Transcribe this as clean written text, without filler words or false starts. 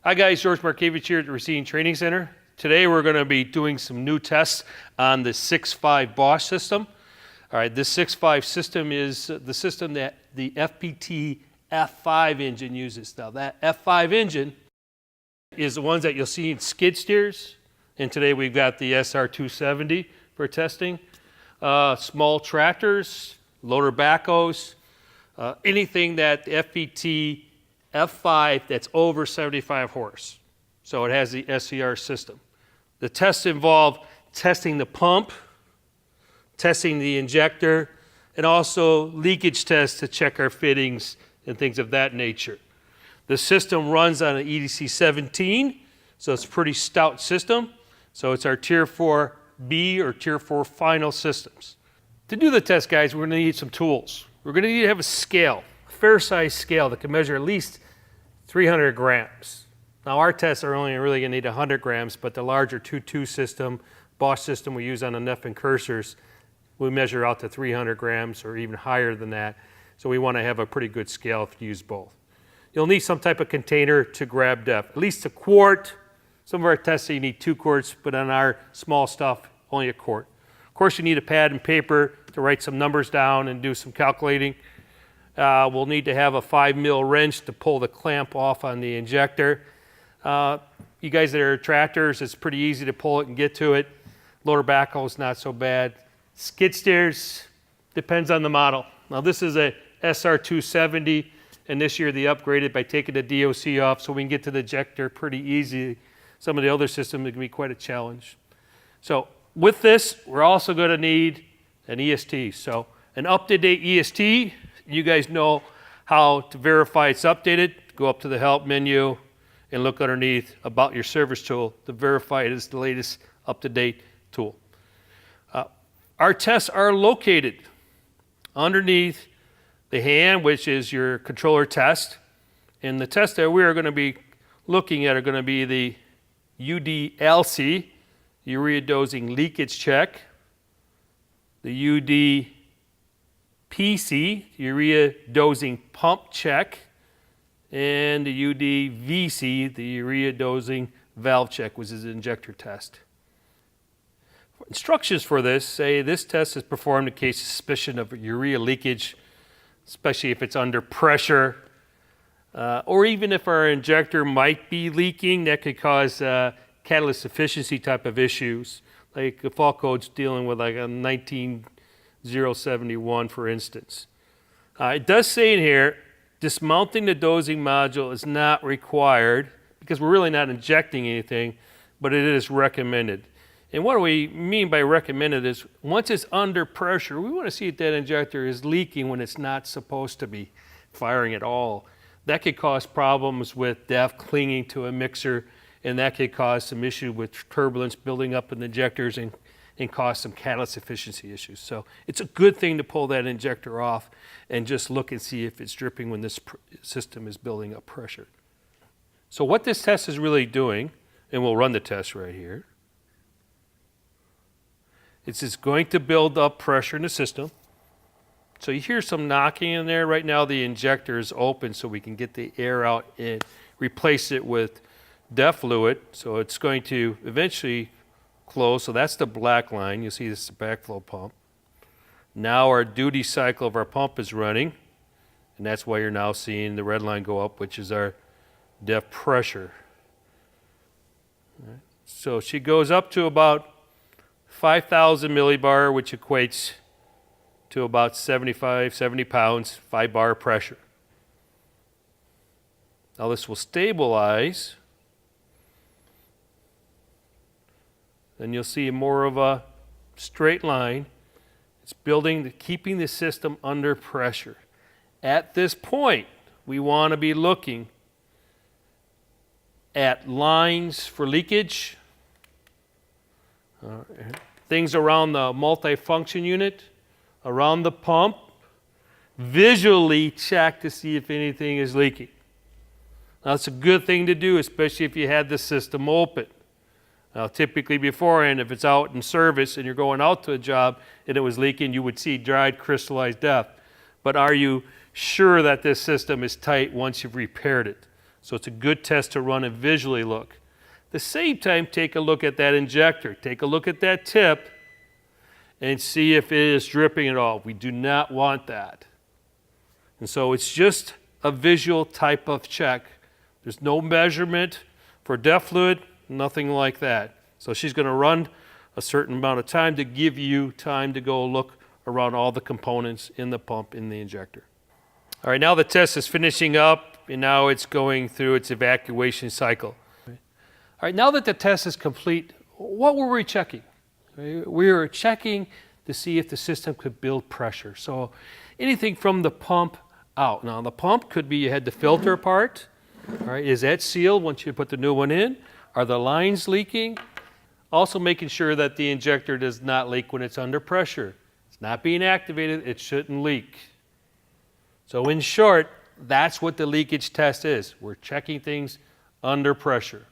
Hi guys, George Markievich here at the Racine Training Center. Today we're going to be doing some new tests on the 6.5 Bosch system. All right, this 6.5 system is the system that the FPT F5 engine uses. Now that F5 engine is the ones that you'll see in skid steers, and today we've got the SR270 for testing. Small tractors, loader backhoes, anything that the FPT F5 that's over 75 horse. So it has the SCR system. The tests involve testing the pump, testing the injector, and also leakage tests to check our fittings and things of that nature. The system runs on an EDC 17, so it's a pretty stout system. So it's our Tier 4B or Tier 4 final systems. To do the test, guys, we're going to need some tools. We're going to need to have a scale, a fair size scale that can measure at least 300 grams. Now our tests are only really going to need 100 grams, but the larger 2.2 system, Bosch system we use on the Neff and cursors, we measure out to 300 grams or even higher than that. So we want to have a pretty good scale if you use both. You'll need some type of container to grab depth, at least a quart. Some of our tests you need 2 quarts, but on our small stuff, only a quart. Of course, you need a pad and paper to write some numbers down and do some calculating. We'll need to have a 5 mil wrench to pull the clamp off on the injector. You guys that are tractors, it's pretty easy to pull it and get to it. Loader backhoe is not so bad. Skid steers, depends on the model. Now this is a SR270, and this year they upgraded by taking the DOC off so we can get to the injector pretty easy. Some of the other systems can be quite a challenge. So with this, we're also going to need an EST. So an up-to-date EST, you guys know how to verify it's updated. Go up to the help menu and look underneath about your service tool to verify it is the latest up-to-date tool. Our tests are located underneath the hand, which is your controller test. And the tests that we are going to be looking at are going to be the UDLC, urea dosing leakage check, the UDPC, urea dosing pump check, and the UDVC, the urea dosing valve check, which is an injector test. Instructions for this say this test is performed in case of suspicion of urea leakage, especially if it's under pressure, or even if our injector might be leaking. That could cause catalyst efficiency type of issues, like the fault code's dealing with like a 19071, for instance. It does say in here, dismounting the dosing module is not required because we're really not injecting anything, but it is recommended. And what do we mean by recommended is once it's under pressure, we want to see if that injector is leaking when it's not supposed to be firing at all. That could cause problems with DEF clinging to a mixer, and that could cause some issue with turbulence building up in the injectors and cause some catalyst efficiency issues. So it's a good thing to pull that injector off and just look and see if it's dripping when this system is building up pressure. So what this test is really doing, and we'll run the test right here, it's just going to build up pressure in the system. So you hear some knocking in there. Right now the injector is open so we can get the air out and replace it with DEF fluid. So it's going to eventually close. So that's the black line. You'll see this is the backflow pump. Now our duty cycle of our pump is running, and that's why you're now seeing the red line go up, which is our DEF pressure. Right. So she goes up to about 5,000 millibar, which equates to about 70 pounds, 5 bar pressure. Now this will stabilize. Then you'll see more of a straight line. It's building, keeping the system under pressure. At this point, we want to be looking at lines for leakage, things around the multifunction unit, around the pump, visually check to see if anything is leaking. Now, it's a good thing to do, especially if you had the system open. Now, typically beforehand, if it's out in service and you're going out to a job and it was leaking, you would see dried crystallized DEF. But are you sure that this system is tight once you've repaired it? So it's a good test to run and visually look. At the same time, take a look at that injector. Take a look at that tip and see if it is dripping at all. We do not want that. And so it's just a visual type of check. There's no measurement for DEF fluid, nothing like that. So she's going to run a certain amount of time to give you time to go look around all the components in the pump, in the injector. All right, now the test is finishing up, and now it's going through its evacuation cycle. All right, now that the test is complete, what were we checking? We were checking to see if the system could build pressure. So anything from the pump out. Now the pump could be you had the filter part. All right, is that sealed once you put the new one in? Are the lines leaking? Also making sure that the injector does not leak when it's under pressure. It's not being activated, it shouldn't leak. So in short, that's what the leakage test is. We're checking things under pressure.